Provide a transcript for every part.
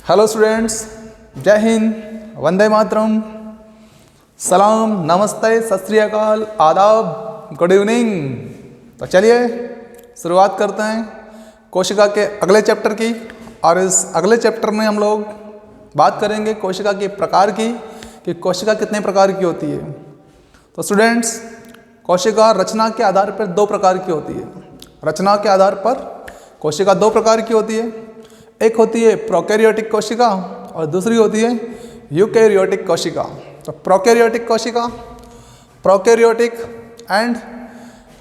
Hello students, जय हिंद, वंदे मातरम, सलाम, नमस्ते, सत श्री अकाल, आदाब, गुड इवनिंग। तो चलिए शुरुआत करते हैं कोशिका के अगले चैप्टर की। और इस अगले चैप्टर में हम लोग बात करेंगे कोशिका के प्रकार की, कि कोशिका कितने प्रकार की होती है। तो स्टूडेंट्स, कोशिका रचना के आधार पर दो प्रकार की होती है। रचना के आधार पर कोशिका दो प्रकार की होती है। एक होती है प्रोकैरियोटिक कोशिका और दूसरी होती है यूकैरियोटिक कोशिका। तो प्रोकैरियोटिक कोशिका, प्रोकैरियोटिक एंड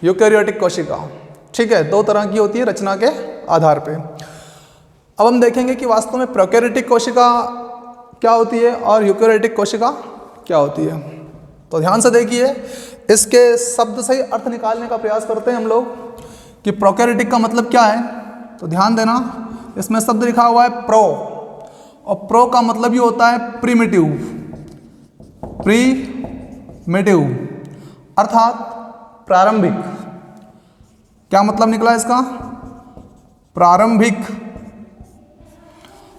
यूकैरियोटिक कोशिका, ठीक है, दो तरह की होती है रचना के आधार पे। अब हम देखेंगे कि वास्तव में प्रोकैरियोटिक कोशिका क्या होती है और यूकैरियोटिक कोशिका क्या होती है। तो ध्यान से देखिए, इसके शब्द से ही अर्थ निकालने का प्रयास करते हैं हम लोग कि प्रोकैरियोटिक का मतलब क्या है। तो ध्यान देना, इसमें शब्द लिखा हुआ है प्रो, और प्रो का मतलब ही होता है प्रीमिटिव, प्रीमिटिव अर्थात प्रारंभिक। क्या मतलब निकला इसका? प्रारंभिक,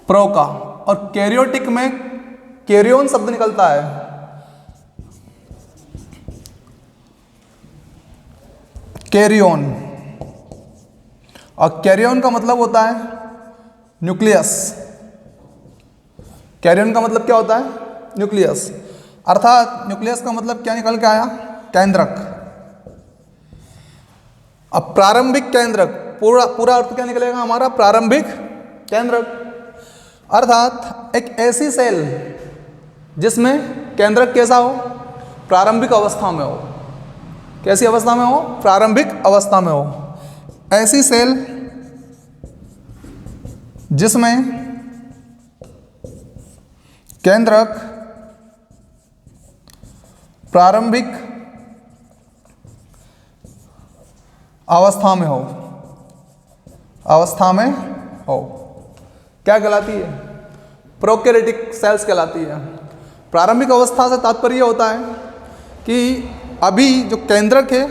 प्रो का। और कैरियोटिक में कैरियोन शब्द निकलता है। कैरियोन, और कैरियोन का मतलब होता है न्यूक्लियस। कैरियोन का मतलब क्या होता है? न्यूक्लियस, अर्थात न्यूक्लियस का मतलब क्या निकल के आया? केंद्रक। अब प्रारंभिक केंद्रक, पूरा अर्थ क्या निकलेगा हमारा? प्रारंभिक केंद्रक, अर्थात एक ऐसी सेल जिसमें केंद्रक कैसा हो? प्रारंभिक अवस्था में हो। कैसी अवस्था में हो? प्रारंभिक अवस्था में हो। ऐसी सेल जिसमें केंद्रक प्रारंभिक अवस्था में हो, अवस्था में हो, क्या कहलाती है? प्रोकैरियोटिक सेल्स कहलाती है। प्रारंभिक अवस्था से तात्पर्य होता है कि अभी जो केंद्रक है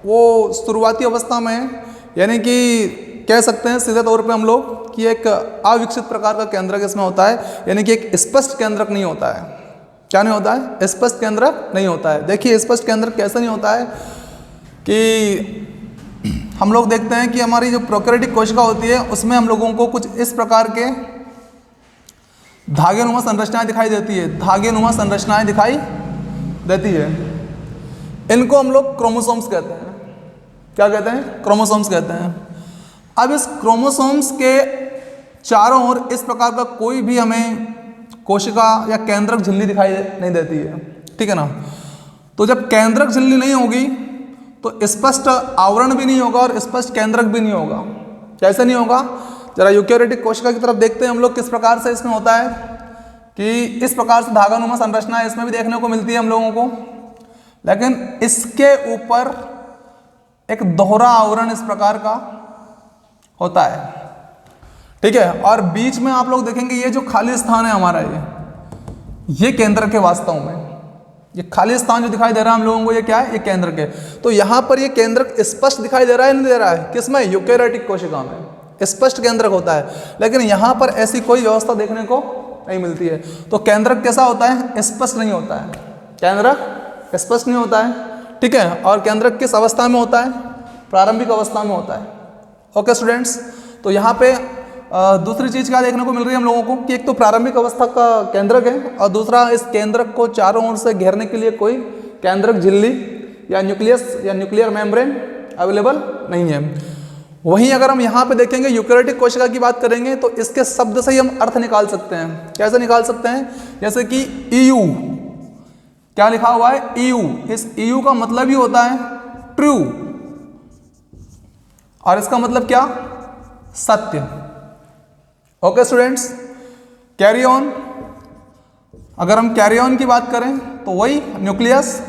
वो शुरुआती अवस्था में है, यानी कि कह सकते हैं सीधे तौर पे हम लोग कि एक अविकसित प्रकार का केंद्रक इसमें होता है, यानी कि एक स्पष्ट केंद्रक नहीं होता है। क्या नहीं होता है? स्पष्ट केंद्रक नहीं होता है। देखिए, स्पष्ट केंद्रक कैसे नहीं होता है कि हम लोग देखते हैं कि हमारी जो प्रोकैरियोटिक कोशिका होती है उसमें हम लोगों को कुछ इस प्रकार के धागेनुमा संरचनाएं दिखाई देती है। धागेनुमा संरचनाएं दिखाई देती है। इनको हम लोग क्रोमोसोम्स कहते हैं। क्या कहते हैं? क्रोमोसोम्स कहते हैं। अब इस क्रोमोसोम्स के चारों ओर इस प्रकार का कोई भी हमें कोशिका या केंद्रक झिल्ली दिखाई नहीं देती है, ठीक है ना। तो जब केंद्रक झिल्ली नहीं होगी तो स्पष्ट आवरण भी नहीं होगा और स्पष्ट केंद्रक भी नहीं होगा। कैसे नहीं होगा? जरा यूकैरियोटिक कोशिका की तरफ देखते हैं हम लोग, किस प्रकार से इसमें होता है कि इस प्रकार से धागानुमा संरचना इसमें भी देखने को मिलती है हम लोगों को, लेकिन इसके ऊपर एक दोहरा आवरण इस प्रकार का होता है, ठीक है। और बीच में आप लोग देखेंगे ये जो खाली स्थान है हमारा, ये केंद्रक है। वास्तव में ये खाली स्थान जो दिखाई दे रहा है हम लोगों को, ये क्या है? ये केंद्रक है। तो यहां पर ये केंद्रक स्पष्ट दिखाई दे रहा है, नहीं दे रहा है? किसमें? यूकैरियोटिक कोशिका में स्पष्ट केंद्रक होता है, लेकिन यहां पर ऐसी कोई व्यवस्था देखने को नहीं मिलती है। तो केंद्रक कैसा होता है? स्पष्ट नहीं होता है। केंद्रक स्पष्ट नहीं होता है, ठीक है। और केंद्रक किस अवस्था में होता है? प्रारंभिक अवस्था में होता है। ओके स्टूडेंट्स, तो यहाँ पे दूसरी चीज़ क्या देखने को मिल रही है हम लोगों को कि एक तो प्रारंभिक अवस्था का केंद्रक है और दूसरा इस केंद्रक को चारों ओर से घेरने के लिए कोई केंद्रक झिल्ली या न्यूक्लियस या न्यूक्लियर मेम्ब्रेन अवेलेबल नहीं है। वहीं अगर हम यहाँ पे देखेंगे यूकैरियोटिक कोशिका की बात करेंगे तो इसके शब्द से ही हम अर्थ निकाल सकते हैं। कैसे निकाल सकते हैं? जैसे कि ईयू, क्या लिखा हुआ है? ईयू। इस ईयू का मतलब ही होता है ट्रू, और इसका मतलब क्या? सत्य। Okay students, carry on. अगर हम कैरी ऑन की बात करें तो वही न्यूक्लियस,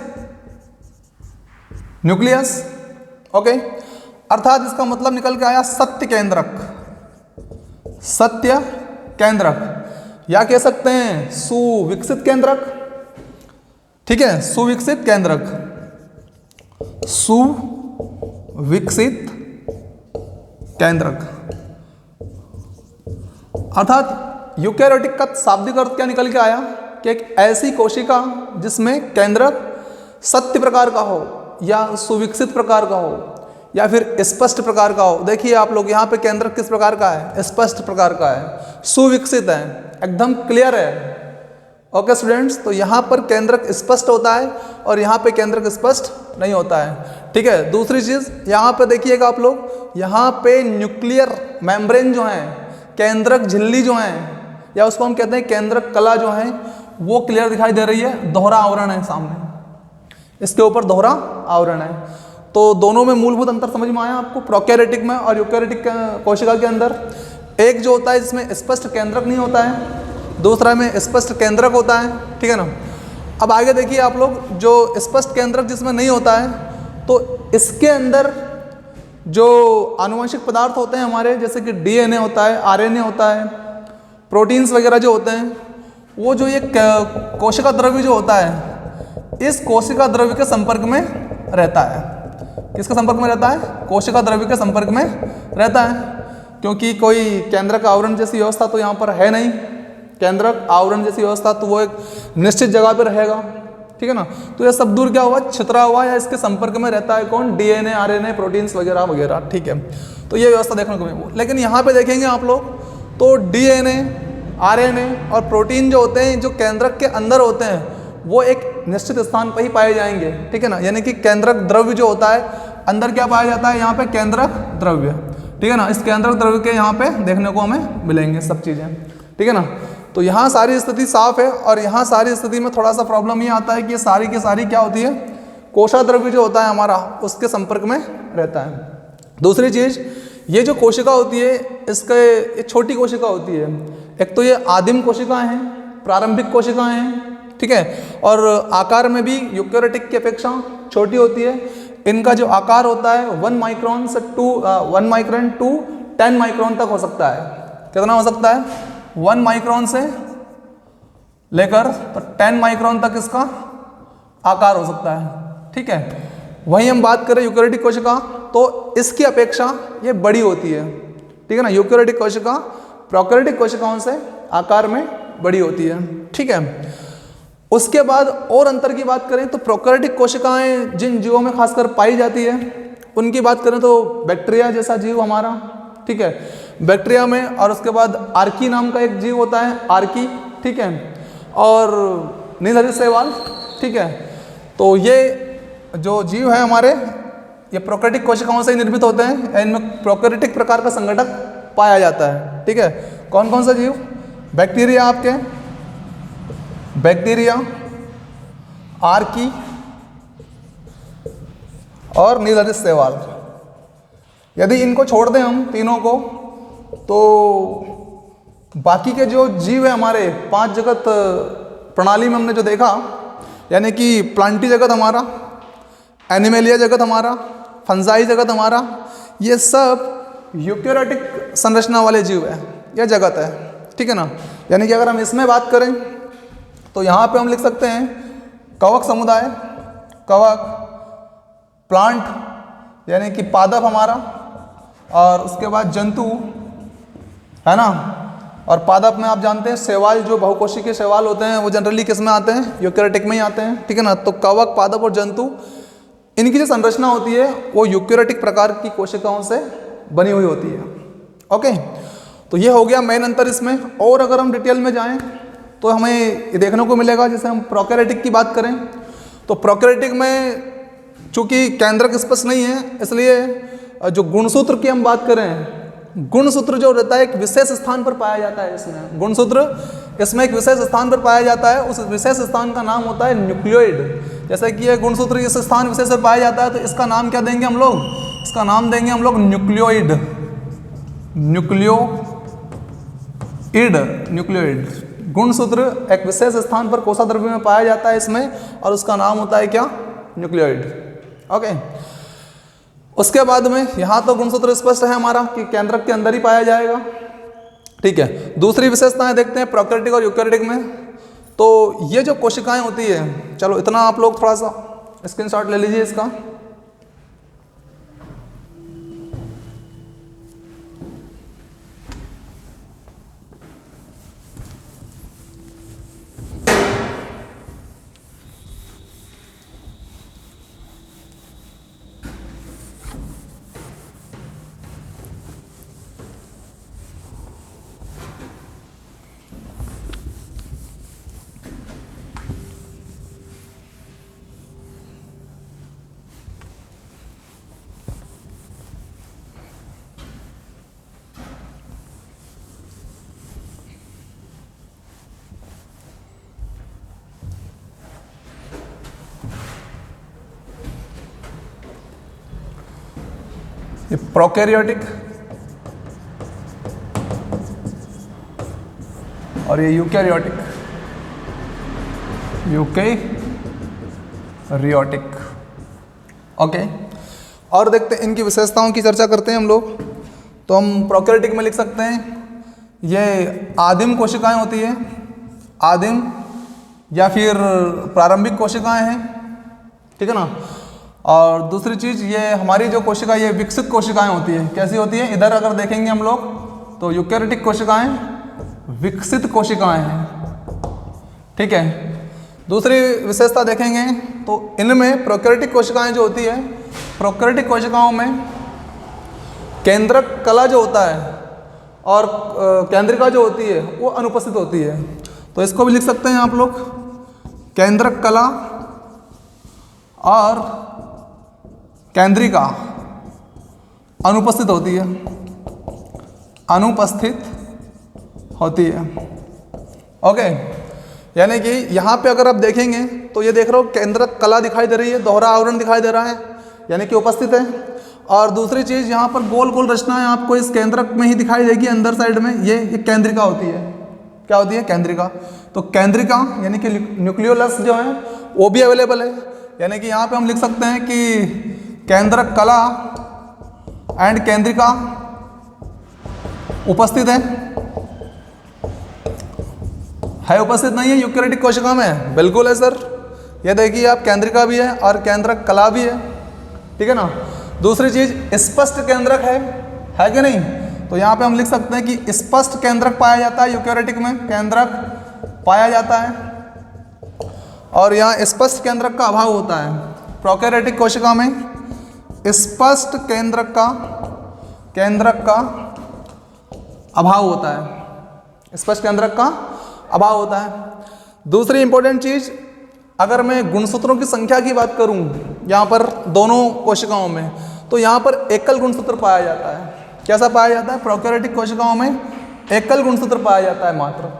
न्यूक्लियस, ओके, अर्थात इसका मतलब निकल के आया सत्य केंद्रक, सत्य केंद्रक, या कह सकते हैं सुविकसित केंद्रक, ठीक है, सुविकसित केंद्रक, सुविकसित केंद्रक, अर्थात यूकेरियोटिक का शाब्दिक अर्थ क्या निकल के आया कि एक ऐसी कोशिका जिसमें केंद्रक सत्य प्रकार का हो या सुविकसित प्रकार का हो या फिर स्पष्ट प्रकार का हो। देखिए आप लोग यहाँ पे केंद्रक किस प्रकार का है, स्पष्ट प्रकार का है, सुविकसित है, एकदम क्लियर है। ओके स्टूडेंट्स, तो यहाँ पर केंद्रक स्पष्ट होता है और यहाँ पे केंद्रक स्पष्ट नहीं होता है। ठीक है, दूसरी चीज़ यहाँ पे देखिएगा आप लोग, यहाँ पे न्यूक्लियर मेम्ब्रेन जो है, केंद्रक झिल्ली जो है या उसको हम कहते हैं केंद्रक कला जो है, वो क्लियर दिखाई दे रही है, दोहरा आवरण है सामने, इसके ऊपर दोहरा आवरण है। तो दोनों में मूलभूत अंतर समझ में आया आपको, प्रोकैरियोटिक में और यूकेरियोटिक कोशिका के अंदर। एक जो होता है जिसमें स्पष्ट केंद्रक नहीं होता है, दूसरा में स्पष्ट केंद्रक होता है। ठीक है ना। अब आगे देखिए आप लोग, जो स्पष्ट केंद्रक जिसमें नहीं होता है, तो इसके अंदर जो आनुवंशिक पदार्थ होते हैं हमारे, जैसे कि डीएनए होता है, आरएनए होता है, प्रोटीन्स वगैरह जो होते हैं, वो जो ये कोशिका द्रव्य जो होता है, इस कोशिका द्रव्य के संपर्क में रहता है। किसके संपर्क में रहता है? कोशिका द्रव्य के संपर्क में रहता है, क्योंकि कोई केंद्रक आवरण जैसी व्यवस्था तो यहाँ पर है नहीं। केंद्रक आवरण जैसी व्यवस्था तो वो एक निश्चित जगह पर रहेगा। ठीक है ना। तो ये सब दूर क्या हुआ, छितरा हुआ या इसके संपर्क में रहता है कौन? डीएनए, आरएनए, प्रोटीन्स वगैरह वगैरह। ठीक है, तो ये व्यवस्था देखने को मिलेगी। लेकिन यहाँ पे देखेंगे आप लोग तो डीएनए, आरएनए और प्रोटीन जो होते हैं, जो केंद्रक के अंदर होते हैं, वो एक निश्चित स्थान पर ही पाए जाएंगे। ठीक है ना। यानी कि केंद्रक द्रव्य जो होता है, अंदर क्या पाया जाता है? यहाँ पे केंद्रक द्रव्य। ठीक है ना। इस केंद्रक द्रव्य के यहाँ पे देखने को हमें मिलेंगे सब चीज़ें। ठीक है ना। तो यहाँ सारी स्थिति साफ है, और यहाँ सारी स्थिति में थोड़ा सा प्रॉब्लम ये आता है कि ये सारी की सारी क्या होती है? कोशिका द्रव्य जो होता है हमारा, उसके संपर्क में रहता है। दूसरी चीज़, ये जो कोशिका होती है, इसके ये छोटी कोशिका होती है। एक तो ये आदिम कोशिकाएं हैं, प्रारंभिक कोशिकाएं हैं। ठीक है। और आकार में भी यूकेरियोटिक की अपेक्षा छोटी होती है। इनका जो आकार होता है 1 माइक्रोन से 1 माइक्रोन टू 10 माइक्रोन तक हो सकता है। कितना हो सकता है? 1 माइक्रोन से लेकर तो 10 माइक्रोन तक इसका आकार हो सकता है। ठीक है। वहीं हम बात करें यूकेरियोटिक कोशिका, तो इसकी अपेक्षा ये बड़ी होती है। ठीक है ना। यूकेरियोटिक कोशिका प्रोकैरियोटिक कोशिकाओं से आकार में बड़ी होती है। ठीक है। उसके बाद और अंतर की बात करें तो प्रोकैरियोटिक कोशिकाएं जिन जीवों में खासकर पाई जाती है, उनकी बात करें तो बैक्टीरिया जैसा जीव हमारा। ठीक है। बैक्टीरिया में, और उसके बाद आर्की नाम का एक जीव होता है, आर्की। ठीक है। और नीलहरित शैवाल। ठीक है। तो ये जो जीव है हमारे, ये प्रोकैरियोटिक कोशिकाओं से ही निर्मित होते हैं। इनमें प्रोकैरियोटिक प्रकार का संगठक पाया जाता है। ठीक है। कौन कौन सा जीव? बैक्टीरिया, आपके बैक्टीरिया, आर्की और नीलहरित शैवाल। यदि इनको छोड़ दें हम तीनों को, तो बाकी के जो जीव है हमारे 5 जगत प्रणाली में हमने जो देखा, यानी कि प्लांटी जगत हमारा, एनिमेलिया जगत हमारा, फंजाई जगत हमारा, ये सब यूकेरियोटिक संरचना वाले जीव है, यह जगत है। ठीक है ना। यानी कि अगर हम इसमें बात करें तो यहाँ पे हम लिख सकते हैं कवक समुदाय, कवक, प्लांट यानी कि पादप हमारा, और उसके बाद जंतु है ना। और पादप में आप जानते हैं शैवाल, जो बहुकोशी के शैवाल होते हैं, वो जनरली किस में आते हैं? यूकेरियोटिक में ही आते हैं। ठीक है ना। तो कवक, पादप और जंतु, इनकी जो संरचना होती है वो यूकेरियोटिक प्रकार की कोशिकाओं से बनी हुई होती है। ओके, तो ये हो गया मेन अंतर इसमें। और अगर हम डिटेल में जाएं तो हमें ये देखने को मिलेगा, जैसे हम प्रोकैरियोटिक की बात करें तो प्रोकैरियोटिक में चूंकि केंद्रक स्पष्ट नहीं है, इसलिए जो गुणसूत्र की हम बात करें, गुणसूत्र जो रहता है एक विशेष स्थान पर पाया जाता है। इसमें गुणसूत्र, इसमें एक विशेष स्थान पर पाया जाता है। उस विशेष स्थान का नाम होता है न्यूक्लियोइड। जैसे कि ये गुणसूत्र इस स्थान विशेष पर पाया जाता है, तो इसका नाम क्या देंगे हम लोग? इसका नाम देंगे हम लोग न्यूक्लियोइड। न्यूक्लियोइड गुणसूत्र एक विशेष स्थान पर कोशिका द्रव्य में पाया जाता है इसमें, और उसका नाम होता है क्या? न्यूक्लियोइड। ओके। उसके बाद में यहाँ तो गुणसूत्र स्पष्ट है हमारा कि केंद्रक के अंदर ही पाया जाएगा। ठीक है। दूसरी विशेषताएं देखते हैं प्रोकैरियोटिक और यूकेरियोटिक में। तो ये जो कोशिकाएं होती है, चलो इतना आप लोग थोड़ा सा स्क्रीनशॉट ले लीजिए इसका। ये प्रोकैरियोटिक और ये यूकैरियोटिक, यूकैरियोटिक। ओके, और देखते हैं इनकी विशेषताओं की चर्चा करते हैं हम लोग। तो हम प्रोकैरियोटिक में लिख सकते हैं ये आदिम कोशिकाएं होती है, आदिम या फिर प्रारंभिक कोशिकाएं हैं, ठीक है ना। और दूसरी चीज़ ये हमारी जो कोशिका ये विकसित कोशिकाएं होती है। कैसी होती है? इधर अगर देखेंगे हम लोग तो यूकैरियोटिक कोशिकाएं विकसित कोशिकाएं हैं, ठीक है। दूसरी विशेषता देखेंगे तो इनमें प्रोकैरियोटिक कोशिकाएं जो होती है, प्रोकैरियोटिक कोशिकाओं में केंद्रक कला जो होता है और केंद्रिका जो होती है वो अनुपस्थित होती है। तो इसको भी लिख सकते हैं आप लोग, केंद्रक कला और केंद्रिका अनुपस्थित होती है, अनुपस्थित होती है। ओके, यानी कि यहाँ पे अगर आप देखेंगे तो ये देख रहे हो केंद्रक कला दिखाई दे रही है, दोहरा आवरण दिखाई दे रहा है, यानी कि उपस्थित है। और दूसरी चीज़ यहाँ पर गोल गोल रचनाएं आपको इस केंद्रक में ही दिखाई देगी, अंदर साइड में ये केंद्रिका होती है। क्या होती है? केंद्रिका। तो केंद्रिका यानी कि न्यूक्लियोलस जो है वो भी अवेलेबल है, यानी कि यहाँ पे हम लिख सकते हैं कि केंद्रक कला एंड केंद्रिका उपस्थित है उपस्थित नहीं है यूकैरियोटिक कोशिका में? बिल्कुल है सर। ये देखिए आप, केंद्रिका भी है और केंद्रक कला भी है, ठीक है ना। दूसरी चीज स्पष्ट केंद्रक है कि नहीं? तो यहाँ पे हम लिख सकते हैं कि स्पष्ट केंद्रक पाया जाता है यूकैरियोटिक में, केंद्रक पाया जाता है, और यहाँ स्पष्ट केंद्रक का अभाव होता है। प्रोकैरियोटिक कोशिका में स्पष्ट केंद्रक का अभाव होता है, स्पष्ट केंद्रक का अभाव होता है। दूसरी इंपॉर्टेंट चीज, अगर मैं गुणसूत्रों की संख्या की बात करूं यहाँ पर दोनों कोशिकाओं में, तो यहाँ पर एकल गुणसूत्र पाया जाता है। कैसा पाया जाता है? प्रोकैरियोटिक कोशिकाओं में एकल गुणसूत्र पाया जाता है मात्र,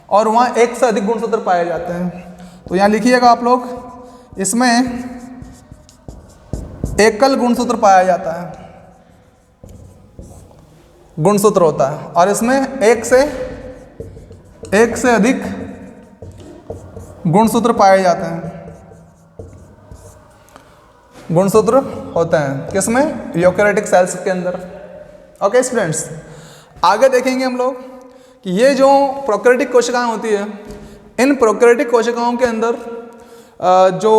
और वहाँ एक से अधिक गुणसूत्र पाए जाते हैं। तो यहाँ लिखिएगा आप लोग, इसमें एकल गुणसूत्र पाया जाता है, गुणसूत्र होता है, और इसमें एक से अधिक गुणसूत्र पाए जाते हैं, गुणसूत्र होते हैं किसमें? यूकैरियोटिक सेल्स के अंदर। ओके स्टूडेंट्स, आगे देखेंगे हम लोग कि ये जो प्रोकैरियोटिक कोशिकाएं होती है, इन प्रोकैरियोटिक कोशिकाओं के अंदर जो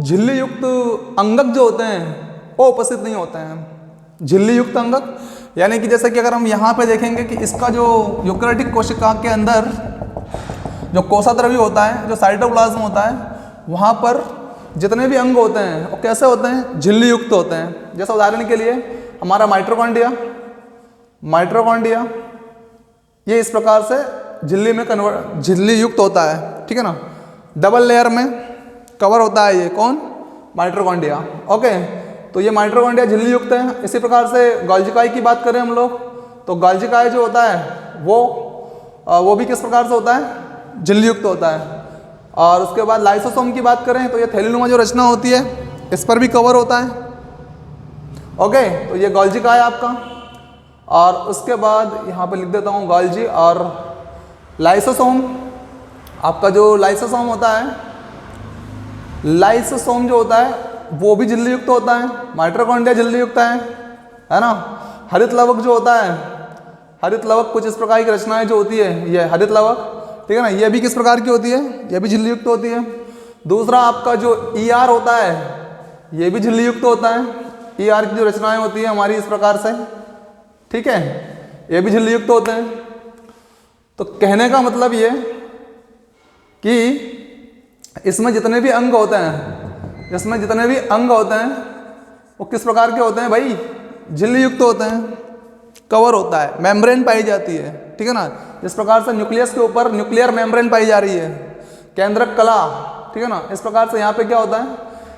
झिल्ली युक्त अंगक जो होते हैं वो उपस्थित नहीं होते हैं। झिल्ली युक्त अंगक यानी कि जैसे कि अगर हम यहाँ पे देखेंगे कि इसका जो यूकैरियोटिक कोशिका के अंदर जो कोशाद्रव्य होता है, जो साइटोप्लाज्म होता है, वहाँ पर जितने भी अंग होते हैं वो कैसे होते हैं? झिल्ली युक्त होते हैं। जैसे उदाहरण के लिए हमारा माइटोकॉन्ड्रिया ये इस प्रकार से झिल्ली युक्त होता है, ठीक है ना। डबल लेयर में कवर होता है ये कौन? माइटोकॉन्ड्रिया। ओके, तो ये माइटोकॉन्ड्रिया झिल्ली युक्त है। इसी प्रकार से गोल्जिकाई की बात करें हम लोग तो गोल्जिकाई जो होता है वो भी किस प्रकार से होता है? झिल्ली युक्त होता है। और उसके बाद लाइसोसोम की बात करें तो ये थैलीनुमा जो रचना होती है इस पर भी कवर होता है। ओके, तो ये गोल्जिकाई आपका, और उसके बाद यहाँ पे लिख देता हूँ गोल्जी और लाइसोसोम। आपका जो लाइसोसोम होता है, लाइसोसोम जो होता है वो भी झिल्ली युक्त होता है। माइटोकॉन्ड्रिया झिल्ली युक्त है ना। हरित लवक जो होता है, हरित लवक कुछ इस प्रकार की रचनाएं जो होती है, ये हरित लवक, ठीक है ना, ये भी किस प्रकार की होती है? ये भी झिल्ली युक्त होती है। दूसरा आपका जो ER होता है ये भी झिल्ली युक्त होता है। ER की जो रचनाएं होती है हमारी इस प्रकार से, ठीक है, ये भी झिल्ली युक्त होते हैं। तो कहने का मतलब ये कि इसमें जितने भी अंग होते हैं वो किस प्रकार के होते हैं भाई? झिल्ली युक्त होते हैं, कवर होता है, मेम्ब्रेन पाई जाती है, ठीक है ना। जिस प्रकार से न्यूक्लियस के ऊपर न्यूक्लियर मेम्ब्रेन पाई जा रही है, केंद्रक कला, ठीक है ना, इस प्रकार से यहाँ पे क्या होता है?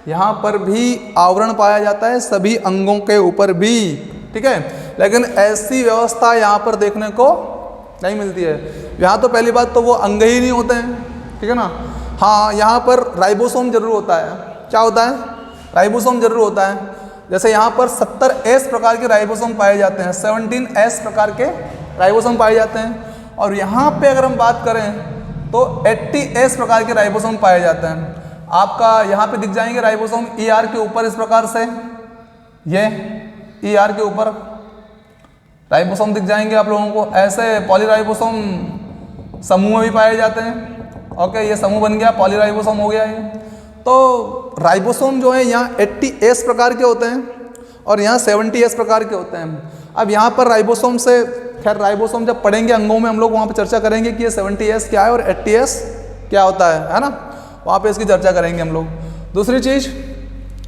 यहाँ पर भी आवरण पाया जाता है सभी अंगों के ऊपर भी, ठीक है। लेकिन ऐसी व्यवस्था यहाँ पर देखने को नहीं मिलती है। यहाँ तो पहली बात तो वो अंग ही नहीं होते हैं, ठीक है ना। हाँ, यहाँ पर राइबोसोम जरूर होता है। क्या होता है? राइबोसोम जरूर होता है। जैसे यहाँ पर 70S प्रकार के राइबोसोम पाए जाते हैं, 17S प्रकार के राइबोसोम पाए जाते हैं। और यहाँ पे अगर हम बात करें तो 80S प्रकार के राइबोसोम पाए जाते हैं। आपका यहाँ पे दिख जाएंगे राइबोसोम ER के ऊपर इस प्रकार से, ये ER के ऊपर राइबोसोम दिख जाएंगे आप लोगों को। ऐसे पॉलीराइबोसोम समूह में भी पाए जाते हैं। ओके, ये समूह बन गया, पॉलीराइबोसोम हो गया ये। तो राइबोसोम जो है यहाँ 80S प्रकार के होते हैं और यहाँ 70S प्रकार के होते हैं। अब यहाँ पर राइबोसोम से, खैर राइबोसोम जब पढ़ेंगे अंगों में हम लोग वहाँ पे चर्चा करेंगे कि ये 70S क्या है और 80S क्या होता है ना, वहाँ पे इसकी चर्चा करेंगे हम लोग। दूसरी चीज़,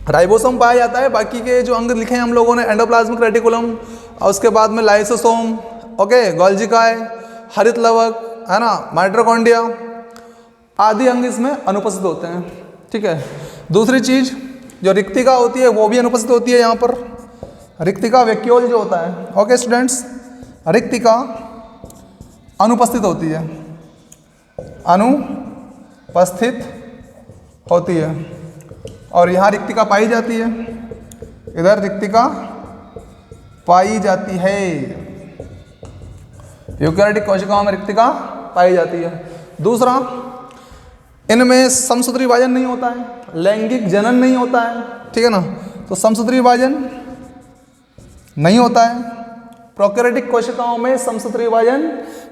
राइबोसोम पाया जाता है, बाकी के जो अंग लिखे हैं हम लोगों ने, एंडोप्लाज्मिक रेटिकुलम और उसके बाद में लाइसोसोम, ओके, गोल्जिकाय, हरित लवक, है ना, माइटोकॉन्ड्रिया आदि अंग इसमें अनुपस्थित होते हैं। ठीक है। दूसरी चीज़ जो रिक्तिका होती है वो भी अनुपस्थित होती है यहाँ पर, रिक्तिका वैक्यूल जो होता है। ओके स्टूडेंट्स, रिक्तिका अनुपस्थित होती है, अनुपस्थित होती है। और यहाँ रिक्तिका पाई जाती है, इधर रिक्तिका पाई जाती है, यूकेरियोटिक कोशिकाओं में रिक्तिका पाई जाती है। दूसरा, इनमें समसूत्री विभाजन नहीं होता है, लैंगिक जनन नहीं होता है, ठीक है ना, तो समसूत्री विभाजन नहीं होता है। प्रोकैरियोटिक कोशिकाओं में समसूत्री विभाजन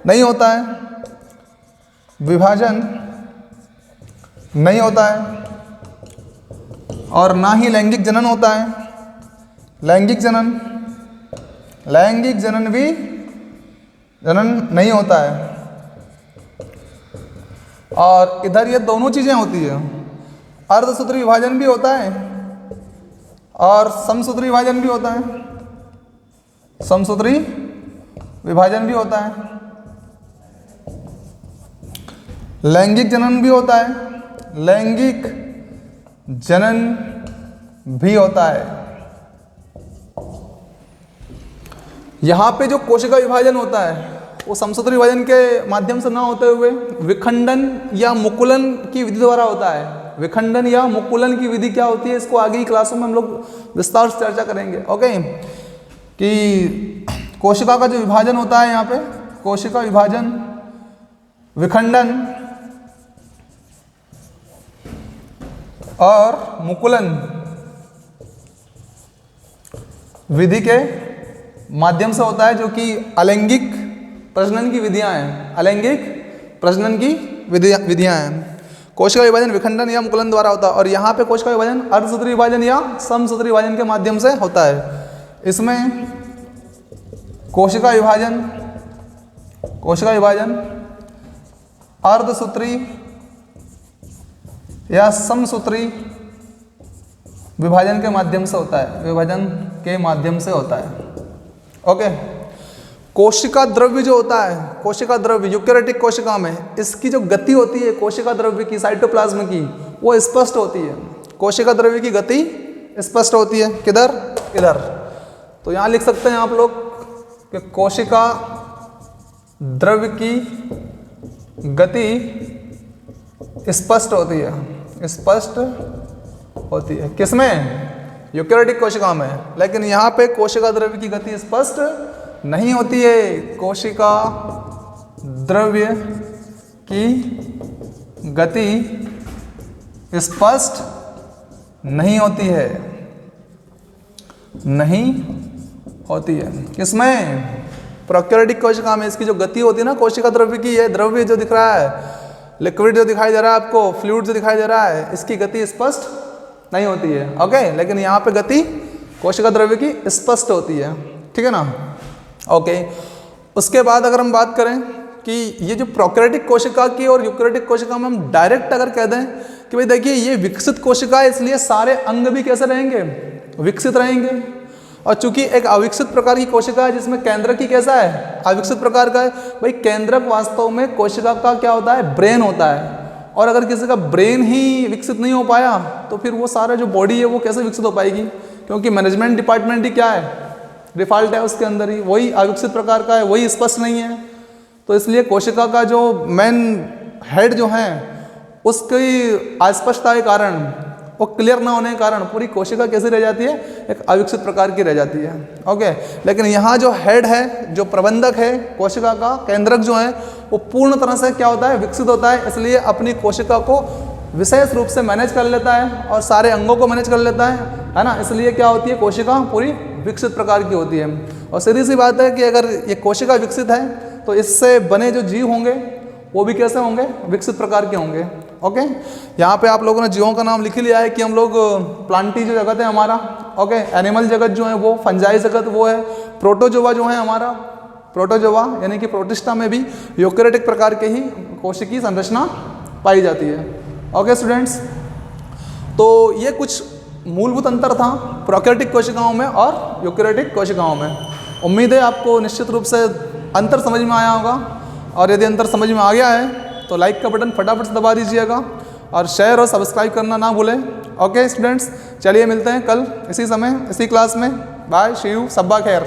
नहीं होता है, विभाजन नहीं होता है, और ना ही लैंगिक जनन होता है। लैंगिक जनन भी जनन नहीं होता है। और इधर ये दोनों चीज़ें होती है, अर्धसूत्री विभाजन भी होता है और समसूत्री विभाजन भी होता है, समसूत्री विभाजन भी होता है, लैंगिक जनन भी होता है, लैंगिक जनन भी होता है। यहाँ पे जो कोशिका विभाजन होता है वो समसूत्री विभाजन के माध्यम से ना होते हुए विखंडन या मुकुलन की विधि द्वारा होता है। विखंडन या मुकुलन की विधि क्या होती है, इसको आगे की क्लासों में हम लोग विस्तार से चर्चा करेंगे। ओके, कि कोशिका का जो विभाजन होता है यहाँ पे, कोशिका विभाजन, विखंडन और मुकुलन विधि के माध्यम से होता है, जो कि अलैंगिक प्रजनन की विधियां हैं, अलैंगिक प्रजनन की विधियां हैं। कोशिका विभाजन विखंडन या मुकुलन द्वारा होता है, और यहाँ पे कोशिका विभाजन अर्धसूत्री विभाजन या समसूत्री विभाजन के माध्यम से होता है। इसमें कोशिका विभाजन अर्धसूत्री या समसूत्री विभाजन के माध्यम से होता है, विभाजन के माध्यम से होता है। ओके, कोशिका द्रव्य जो होता है, कोशिका द्रव्य यूकेरियोटिक कोशिका में इसकी जो गति होती है कोशिका द्रव्य की, साइटोप्लाज्म की, वो स्पष्ट होती है। कोशिका द्रव्य की गति स्पष्ट होती है। किधर? इधर। तो यहाँ लिख सकते हैं आप लोग कि कोशिका द्रव्य की गति स्पष्ट होती है, स्पष्ट होती है। किसमें? यूकेरियोटिक कोशिका में। लेकिन यहाँ पे कोशिका द्रव्य की गति स्पष्ट नहीं होती है, कोशिका द्रव्य की गति स्पष्ट नहीं होती है, नहीं होती है। किसमें? प्रोकैरियोटिक कोशिका में इसकी जो गति होती है ना कोशिका द्रव्य की, ये द्रव्य जो दिख रहा है, लिक्विड जो दिखाई दे रहा है आपको, फ्लूइड जो दिखाई दे रहा है, इसकी गति स्पष्ट नहीं होती है। ओके, लेकिन यहाँ पे गति कोशिका द्रव्य की स्पष्ट होती है, ठीक है ना। ओके, उसके बाद अगर हम बात करें कि ये जो प्रोकैरियोटिक कोशिका की और यूकेरियोटिक कोशिका में हम डायरेक्ट अगर कह दें कि भाई देखिए ये विकसित कोशिका है, इसलिए सारे अंग भी कैसे रहेंगे? विकसित रहेंगे। और चूंकि एक अविकसित प्रकार की कोशिका है जिसमें केंद्रक ही कैसा है? अविकसित प्रकार का है। भाई केंद्रक वास्तव में कोशिका का क्या होता है? ब्रेन होता है। और अगर किसी का ब्रेन ही विकसित नहीं हो पाया तो फिर वो सारा जो बॉडी है वो कैसे विकसित हो पाएगी? क्योंकि मैनेजमेंट डिपार्टमेंट ही क्या है? डिफॉल्ट है उसके अंदर ही, वही अविकसित प्रकार का है, वही स्पष्ट नहीं है। तो इसलिए कोशिका का जो मेन हेड जो है उसकी अस्पष्टता के कारण वो क्लियर ना होने के कारण पूरी कोशिका कैसी रह जाती है, एक अविकसित प्रकार की रह जाती है। ओके, लेकिन यहाँ जो हेड है, जो प्रबंधक है कोशिका का, केंद्रक जो है, वो पूर्ण तरह से क्या होता है, विकसित होता है। इसलिए अपनी कोशिका को विशेष रूप से मैनेज कर लेता है और सारे अंगों को मैनेज कर लेता है ना। इसलिए क्या होती है, कोशिका पूरी विकसित प्रकार की होती है। और सीधी सी बात है कि अगर ये कोशिका विकसित है तो इससे बने जो जीव होंगे वो भी कैसे होंगे, विकसित प्रकार के होंगे। ओके, यहाँ पे आप लोगों ने जीवों का नाम लिख लिया है कि हम लोग प्लांटी जो जगत है हमारा, ओके, एनिमल जगत जो है वो, फंजाई जगत वो है, प्रोटोजोआ जो है हमारा, प्रोटोजोआ यानी कि प्रोटिस्टा में भी यूकेरियोटिक प्रकार के ही कोशिकीय संरचना पाई जाती है। ओके स्टूडेंट्स, तो ये कुछ मूलभूत अंतर था प्रोकैरियोटिक कोशिकाओं में और यूकेरियोटिक कोशिकाओं में। उम्मीद है आपको निश्चित रूप से अंतर समझ में आया होगा, और यदि अंतर समझ में आ गया है तो लाइक का बटन फटाफट से दबा दीजिएगा और शेयर और सब्सक्राइब करना ना भूलें। ओके स्टूडेंट्स, चलिए मिलते हैं कल इसी समय इसी क्लास में। बाय, सी यू, सब्बा खैर।